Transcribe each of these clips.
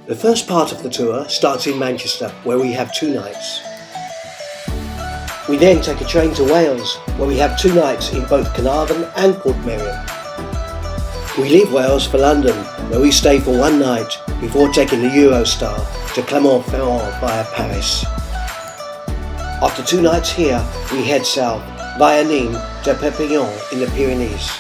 The first part of the tour starts in Manchester, where we have 2 nights. We then take a train to Wales, where we have 2 nights in both Carnarvon and Portmeirion. We leave Wales for London, where we stay for 1 night before taking the Eurostar to Clermont Ferrand via Paris. After 2 nights here, we head south via Nîmes to Perpignan in the Pyrenees.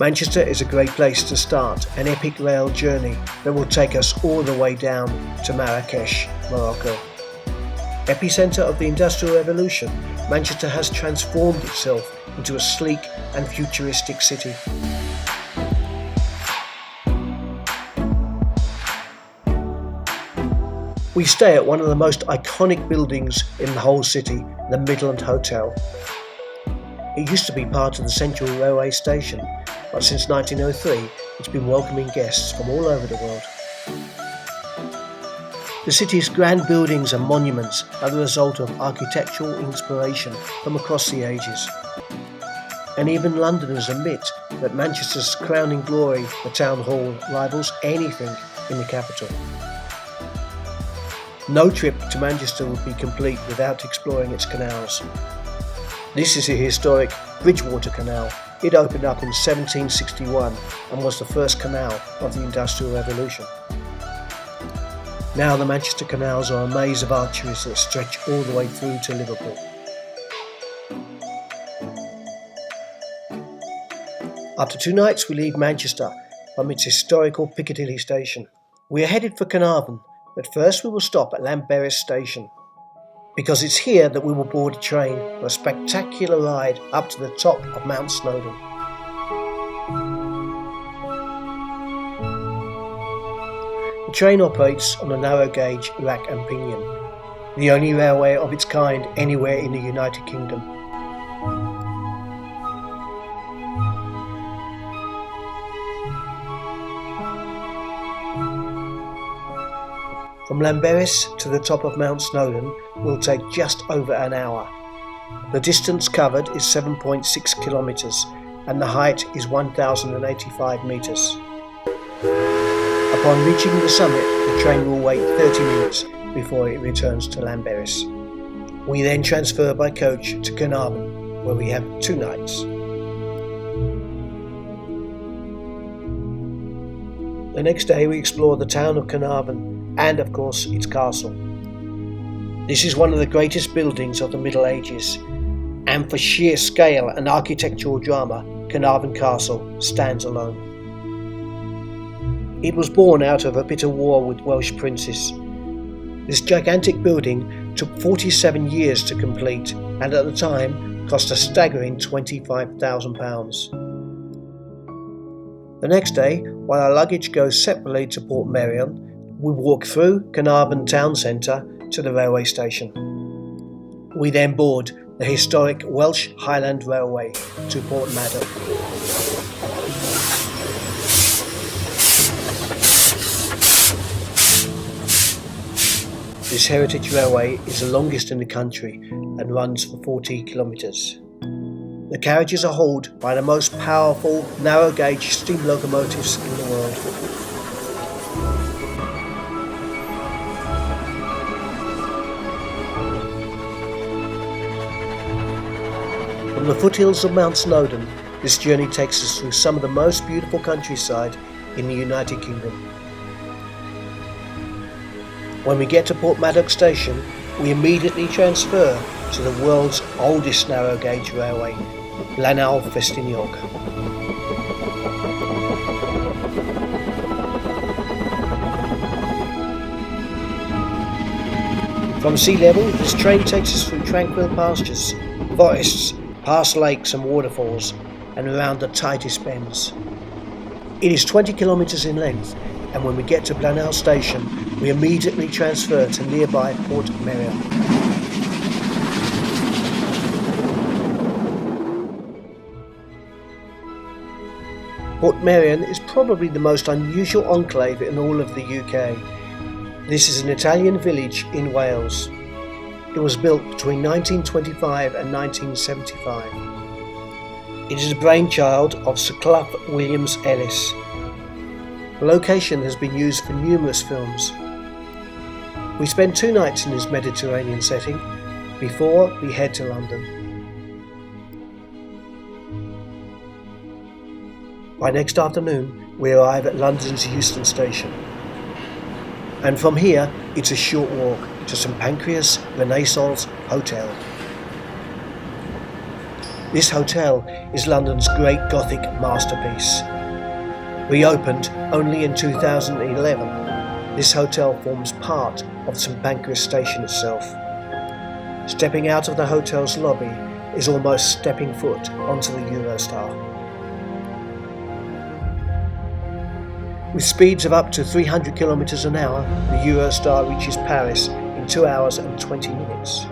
Manchester is a great place to start an epic rail journey that will take us all the way down to Marrakech, Morocco. Epicenter of the Industrial Revolution, Manchester has transformed itself into a sleek and futuristic city. We stay at one of the most iconic buildings in the whole city, the Midland Hotel. It used to be part of the Central Railway Station, but since 1903 it's been welcoming guests from all over the world. The city's grand buildings and monuments are the result of architectural inspiration from across the ages. And even Londoners admit that Manchester's crowning glory, the Town Hall, rivals anything in the capital. No trip to Manchester would be complete without exploring its canals. This is a historic Bridgewater Canal. It opened up in 1761 and was the first canal of the Industrial Revolution. Now the Manchester canals are a maze of arteries that stretch all the way through to Liverpool. After 2 nights we leave Manchester from its historical Piccadilly station. We are headed for Carnarvon, but first we will stop at Llanberis station, because it's here that we will board a train for a spectacular ride up to the top of Mount Snowdon. The train operates on a narrow gauge rack and pinion, the only railway of its kind anywhere in the United Kingdom. From Llanberis to the top of Mount Snowdon will take just over an hour. The distance covered is 7.6 kilometres and the height is 1,085 metres. Upon reaching the summit, the train will wait 30 minutes before it returns to Llanberis. We then transfer by coach to Carnarvon, where we have 2 nights. The next day we explore the town of Carnarvon and of course its castle. This is one of the greatest buildings of the Middle Ages, and for sheer scale and architectural drama, Carnarvon Castle stands alone. It was born out of a bitter war with Welsh princes. This gigantic building took 47 years to complete and at the time cost a staggering £25,000. The next day, while our luggage goes separately to Portmeirion, we walk through Carnarvon town centre to the railway station. We then board the historic Welsh Highland Railway to Portmeirion. This heritage railway is the longest in the country and runs for 40 kilometres. The carriages are hauled by the most powerful narrow gauge steam locomotives in the world. From the foothills of Mount Snowdon, this journey takes us through some of the most beautiful countryside in the United Kingdom. When we get to Portmeirion station, we immediately transfer to the world's oldest narrow gauge railway, Blaenau-Festiniog. From sea level, this train takes us through tranquil pastures, forests, past lakes and waterfalls, and around the tightest bends. It is 20 kilometres in length, and when we get to Blaenau station, we immediately transfer to nearby Portmeirion. Portmeirion is probably the most unusual enclave in all of the UK. This is an Italian village in Wales. It was built between 1925 and 1975. It is a brainchild of Sir Clough Williams Ellis. The location has been used for numerous films. We spend 2 nights in this Mediterranean setting before we head to London. By next afternoon, we arrive at London's Euston Station. And from here, it's a short walk to St Pancras Renaissance Hotel. This hotel is London's great Gothic masterpiece. Reopened only in 2011, this hotel forms part of St Pancras Station itself. Stepping out of the hotel's lobby is almost stepping foot onto the Eurostar. With speeds of up to 300 km an hour, the Eurostar reaches Paris in 2 hours and 20 minutes.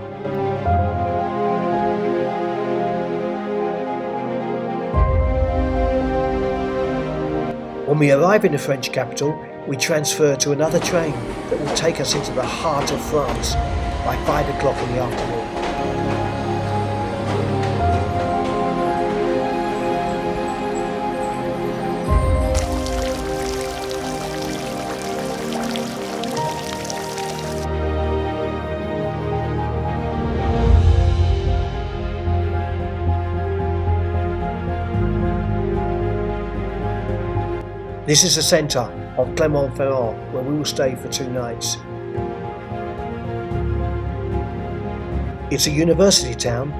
When we arrive in the French capital, we transfer to another train that will take us into the heart of France by 5 o'clock in the afternoon. This is the centre of Clermont Ferrand, where we will stay for 2 nights. It's a university town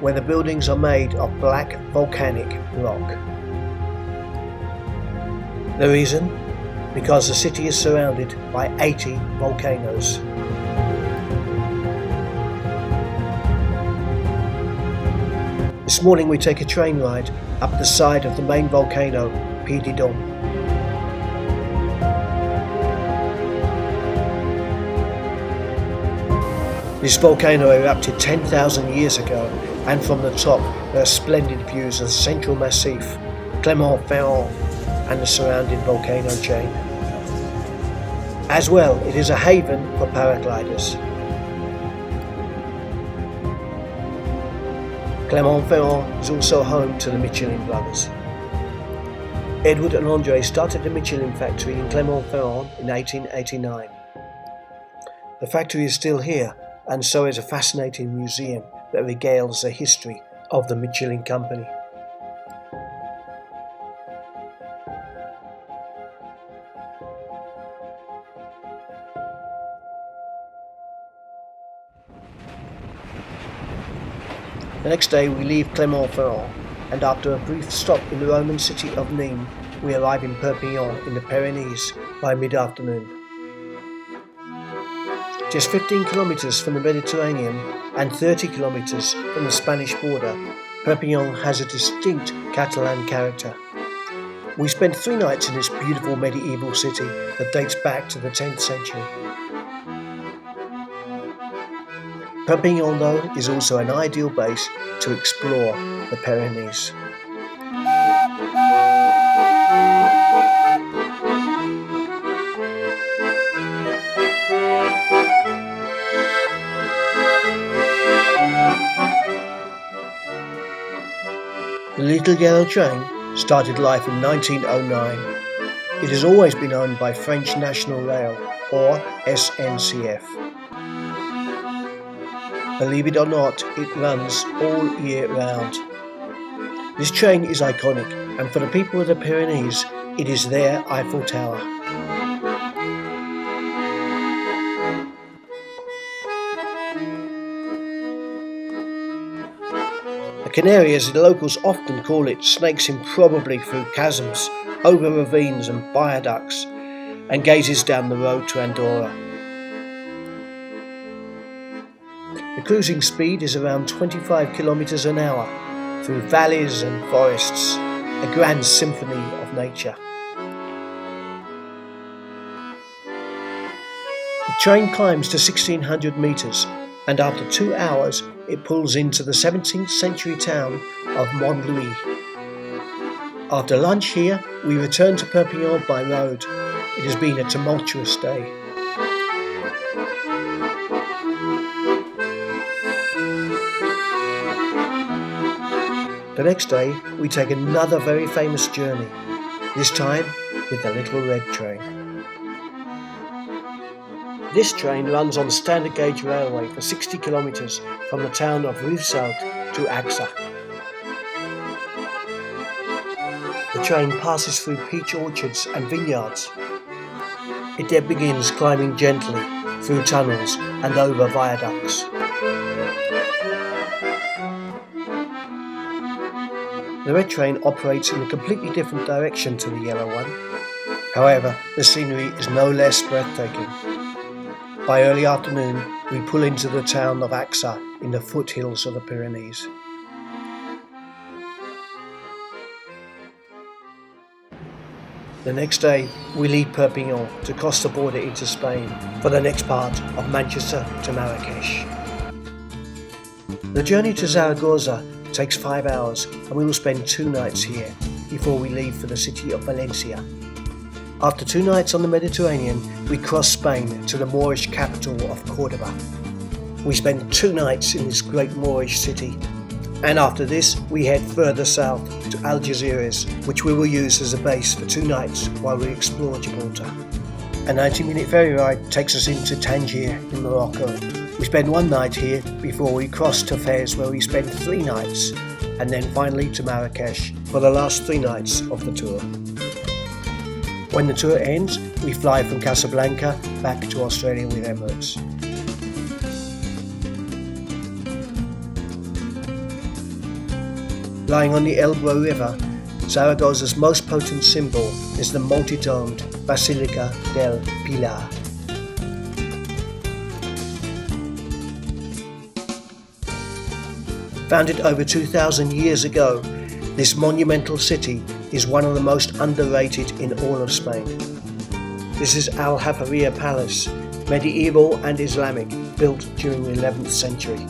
where the buildings are made of black volcanic rock. The reason? Because the city is surrounded by 80 volcanoes. This morning we take a train ride up the side of the main volcano, Perpignan. This volcano erupted 10,000 years ago, and from the top there are splendid views of the central massif, Clermont Ferrand, and the surrounding volcano chain. As well, it is a haven for paragliders. Clermont Ferrand is also home to the Michelin brothers. Edward and André started the Michelin factory in Clermont Ferrand in 1889. The factory is still here, and so is a fascinating museum that regales the history of the Michelin company. The next day we leave Clermont Ferrand, and after a brief stop in the Roman city of Nîmes, we arrive in Perpignan in the Pyrenees by mid-afternoon. Just 15 kilometers from the Mediterranean and 30 kilometers from the Spanish border, Perpignan has a distinct Catalan character. We spent 3 nights in this beautiful medieval city that dates back to the 10th century. Perpignan, though, is also an ideal base to explore the Pyrenees. The Little Yellow Train started life in 1909. It has always been owned by French National Rail, or SNCF. Believe it or not, it runs all year round. This train is iconic, and for the people of the Pyrenees, it is their Eiffel Tower. The Canary, as the locals often call it, snakes improbably through chasms, over ravines and viaducts, and gazes down the road to Andorra. The cruising speed is around 25 kilometers an hour, through valleys and forests, a grand symphony of nature. The train climbs to 1600 meters, and after 2 hours it pulls into the 17th century town of Montlouis. After lunch here, we return to Perpignan by road. It has been a tumultuous day. The next day, we take another very famous journey, this time with the little red train. This train runs on standard gauge railway for 60 kilometres from the town of Rivesaltes to Agsa. The train passes through peach orchards and vineyards. It then begins climbing gently through tunnels and over viaducts. The red train operates in a completely different direction to the yellow one. However, the scenery is no less breathtaking. By early afternoon, we pull into the town of Agsa in the foothills of the Pyrenees. The next day, we leave Perpignan to cross the border into Spain for the next part of Manchester to Marrakech. The journey to Zaragoza takes 5 hours and we will spend 2 nights here before we leave for the city of Valencia. After 2 nights on the Mediterranean, we cross Spain to the Moorish capital of Cordoba. We spend 2 nights in this great Moorish city, and after this we head further south to Algeciras, which we will use as a base for 2 nights while we explore Gibraltar. A 90-minute ferry ride takes us into Tagine in Morocco. We spend 1 night here before we cross to Fez, where we spend 3 nights, and then finally to Marrakech for the last 3 nights of the tour. When the tour ends, we fly from Casablanca back to Australia with Emirates. Lying on the Ebro River, Zaragoza's most potent symbol is the multi-domed Basilica del Pilar. Founded over 2,000 years ago, this monumental city is one of the most underrated in all of Spain. This is Al Hafaria Palace, medieval and Islamic, built during the 11th century.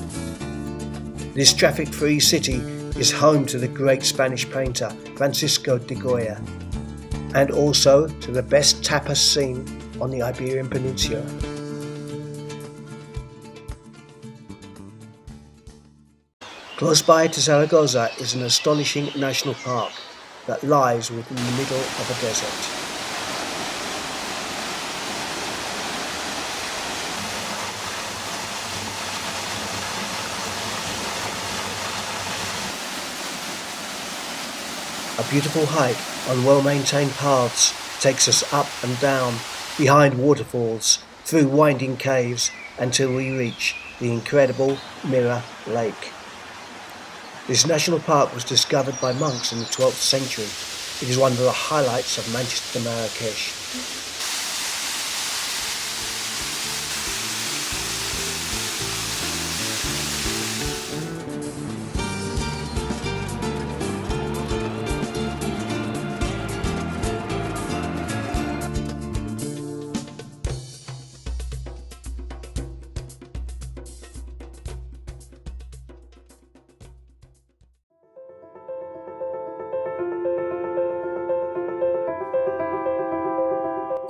This traffic-free city is home to the great Spanish painter Francisco de Goya, and also to the best tapas scene on the Iberian Peninsula. Close by to Zaragoza is an astonishing national park that lies within the middle of a desert. A beautiful hike on well-maintained paths takes us up and down, behind waterfalls, through winding caves, until we reach the incredible Mirror Lake. This national park was discovered by monks in the 12th century. It is one of the highlights of Manchester to Marrakech.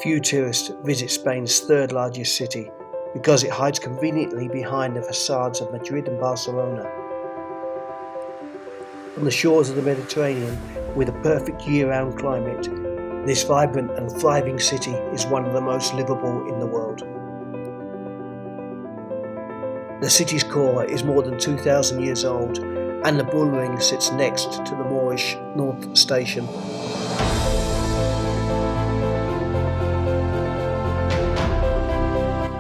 Few tourists visit Spain's third largest city because it hides conveniently behind the facades of Madrid and Barcelona. On the shores of the Mediterranean, with a perfect year-round climate, this vibrant and thriving city is one of the most livable in the world. The city's core is more than 2,000 years old, and the Bull Ring sits next to the Moorish North Station.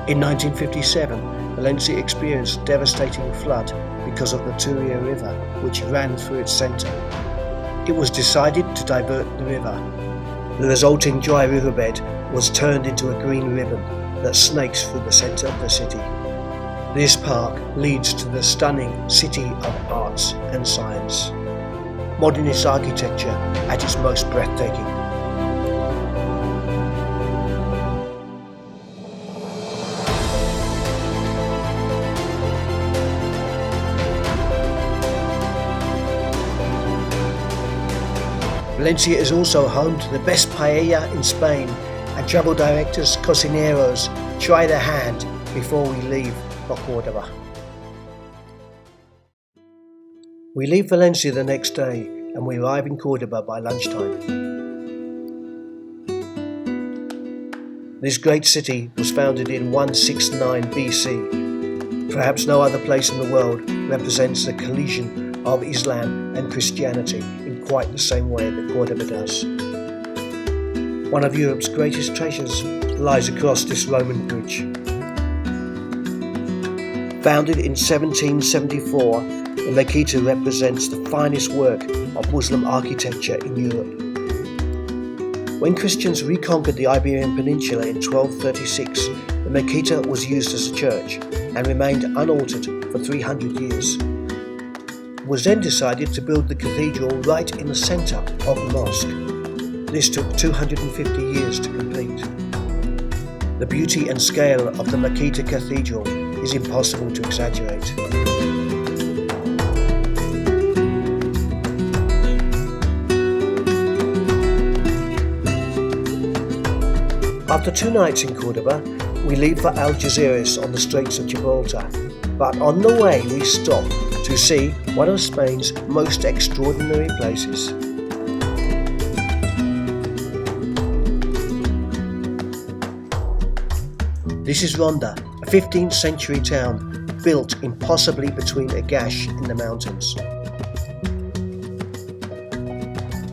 In 1957, Valencia experienced a devastating flood because of the Turia River, which ran through its centre. It was decided to divert the river. The resulting dry riverbed was turned into a green ribbon that snakes through the centre of the city. This park leads to the stunning City of Arts and Science. Modernist architecture at its most breathtaking. Valencia is also home to the best paella in Spain, and travel directors, cocineros, try their hand before we leave for Cordoba. We leave Valencia the next day and we arrive in Cordoba by lunchtime. This great city was founded in 169 BC. Perhaps no other place in the world represents the collision of Islam and Christianity in quite the same way that Cordoba does. One of Europe's greatest treasures lies across this Roman bridge. Founded in 1774, the Mezquita represents the finest work of Muslim architecture in Europe. When Christians reconquered the Iberian Peninsula in 1236, the Mezquita was used as a church and remained unaltered for 300 years. It was then decided to build the cathedral right in the centre of the mosque. This took 250 years to complete. The beauty and scale of the Mezquita Cathedral is impossible to exaggerate. After 2 nights in Cordoba, we leave for Algeciras on the Straits of Gibraltar, but on the way we stop to see one of Spain's most extraordinary places. This is Ronda, a 15th century town built impossibly between a gash in the mountains.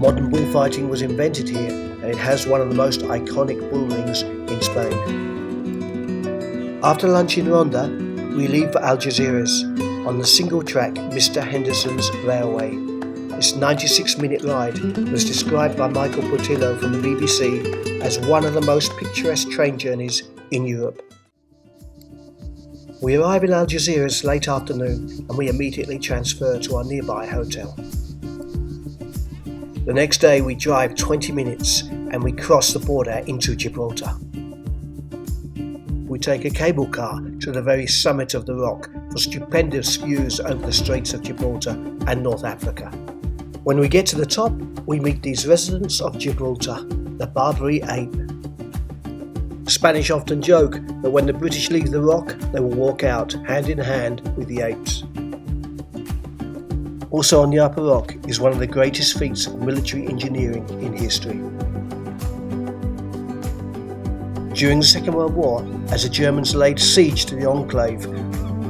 Modern bullfighting was invented here, and it has one of the most iconic bull rings in Spain. After lunch in Ronda, we leave for Algeciras on the single-track Mr. Henderson's Railway. This 96-minute ride was described by Michael Portillo from the BBC as one of the most picturesque train journeys in Europe. We arrive in Algeciras late afternoon and we immediately transfer to our nearby hotel. The next day we drive 20 minutes and we cross the border into Gibraltar. We take a cable car to the very summit of the rock for stupendous views over the Straits of Gibraltar and North Africa. When we get to the top, we meet these residents of Gibraltar, the Barbary ape. Spanish often joke that when the British leave the rock, they will walk out hand in hand with the apes. Also on the upper rock is one of the greatest feats of military engineering in history. During the Second World War, as the Germans laid siege to the enclave,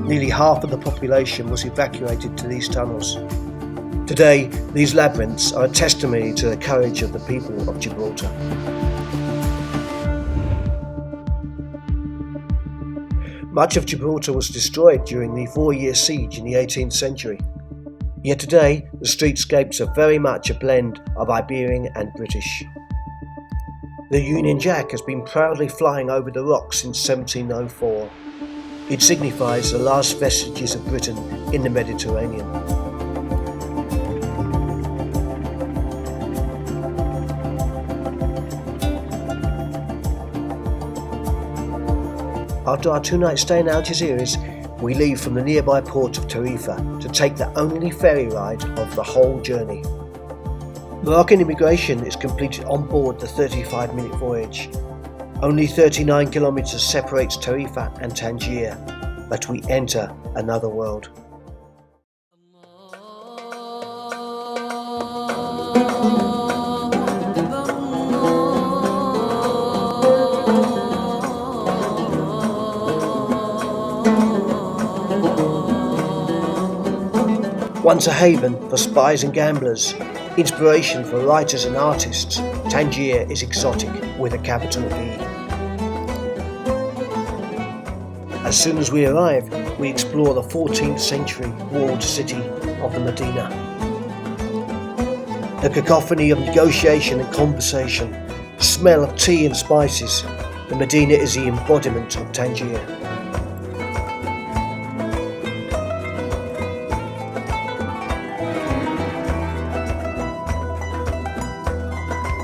nearly half of the population was evacuated to these tunnels. Today, these labyrinths are a testimony to the courage of the people of Gibraltar. Much of Gibraltar was destroyed during the 4-year siege in the 18th century. Yet today, the streetscapes are very much a blend of Iberian and British. The Union Jack has been proudly flying over the rock since 1704. It signifies the last vestiges of Britain in the Mediterranean. After our 2-night stay in Algeciras, we leave from the nearby port of Tarifa to take the only ferry ride of the whole journey. Moroccan immigration is completed on board the 35-minute voyage. Only 39 kilometers separates Tarifa and Tangier, but we enter another world. Once a haven for spies and gamblers, inspiration for writers and artists, Tangier is exotic with a capital E. As soon as we arrive, we explore the 14th century walled city of the Medina. The cacophony of negotiation and conversation, the smell of tea and spices, the Medina is the embodiment of Tangier.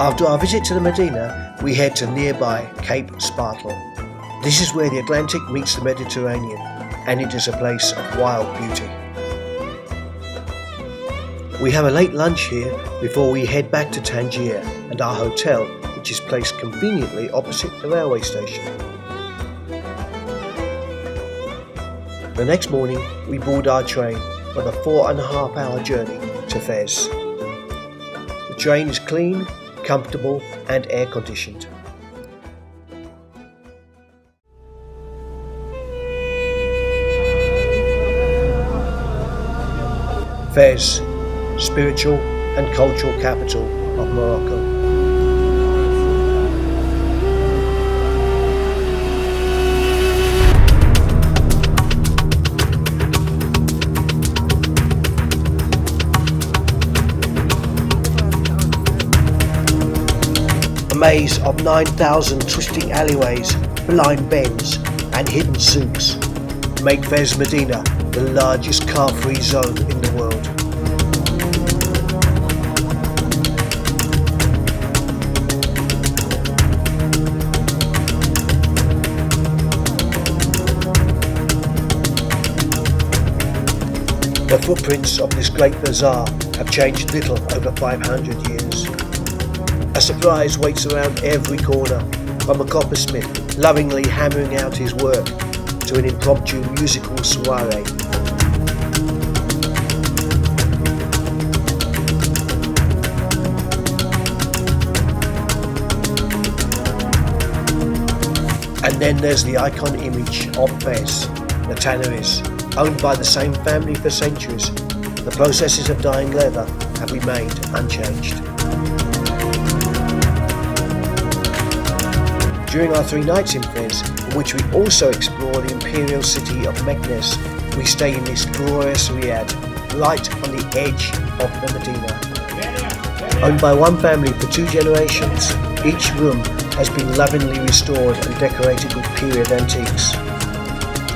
After our visit to the Medina, we head to nearby Cape Spartel. This is where the Atlantic meets the Mediterranean, and it is a place of wild beauty. We have a late lunch here before we head back to Tangier and our hotel, which is placed conveniently opposite the railway station. The next morning, we board our train for the 4.5-hour journey to Fez. The train is clean, comfortable and air-conditioned. Fez, spiritual and cultural capital of Morocco. A maze of 9,000 twisting alleyways, blind bends and hidden souks make Fez Medina the largest car-free zone in the world. The footprints of this great bazaar have changed little over 500 years. A surprise waits around every corner, from a coppersmith lovingly hammering out his work to an impromptu musical soiree. And then there's the icon image of Fez, the tanneries, owned by the same family for centuries. The processes of dyeing leather have remained unchanged. During our 3 nights in Fez, in which we also explore the imperial city of Meknes, we stay in this glorious riad, right on the edge of the Medina. Owned by one family for 2 generations, each room has been lovingly restored and decorated with period antiques.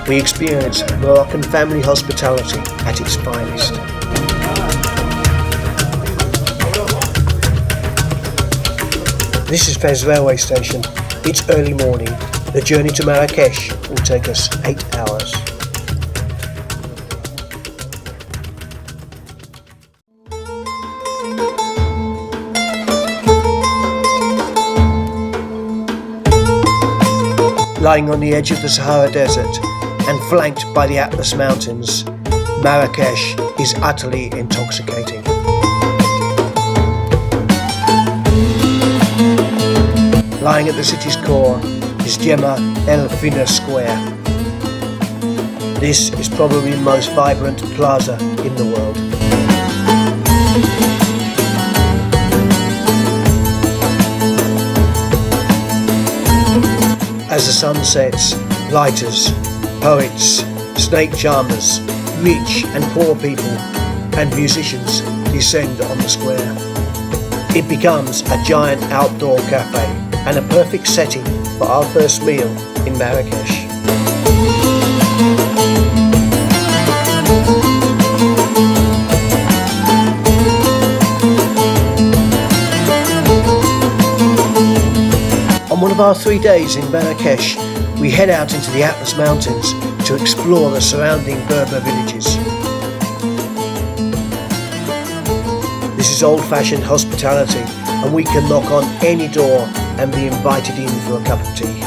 We experience Moroccan family hospitality at its finest. This is Fez railway station. It's early morning. The journey to Marrakech will take us 8 hours. Lying on the edge of the Sahara Desert and flanked by the Atlas Mountains, Marrakech is utterly intoxicating. Lying at the city's core is Gemma El Fina Square. This is probably the most vibrant plaza in the world. As the sun sets, lighters, poets, snake charmers, rich and poor people, and musicians descend on the square. It becomes a giant outdoor cafe and a perfect setting for our first meal in Marrakech. On one of our 3 days in Marrakech, we head out into the Atlas Mountains to explore the surrounding Berber villages. This is old-fashioned hospitality, and we can knock on any door and be invited in for a cup of tea.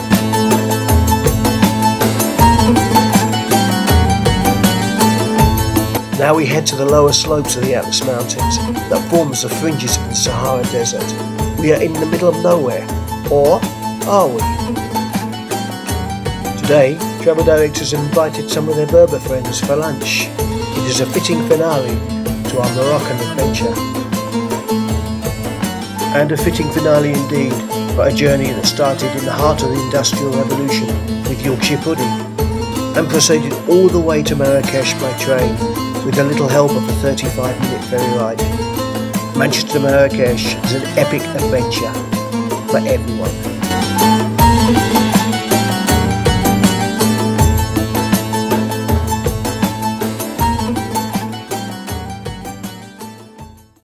Now we head to the lower slopes of the Atlas Mountains that forms the fringes of the Sahara Desert. We are in the middle of nowhere, or are we? Today, travel directors have invited some of their Berber friends for lunch. It is a fitting finale to our Moroccan adventure. And a fitting finale indeed for a journey that started in the heart of the Industrial Revolution with Yorkshire pudding and proceeded all the way to Marrakech by train with a little help of a 35-minute ferry ride. Manchester to Marrakech is an epic adventure for everyone.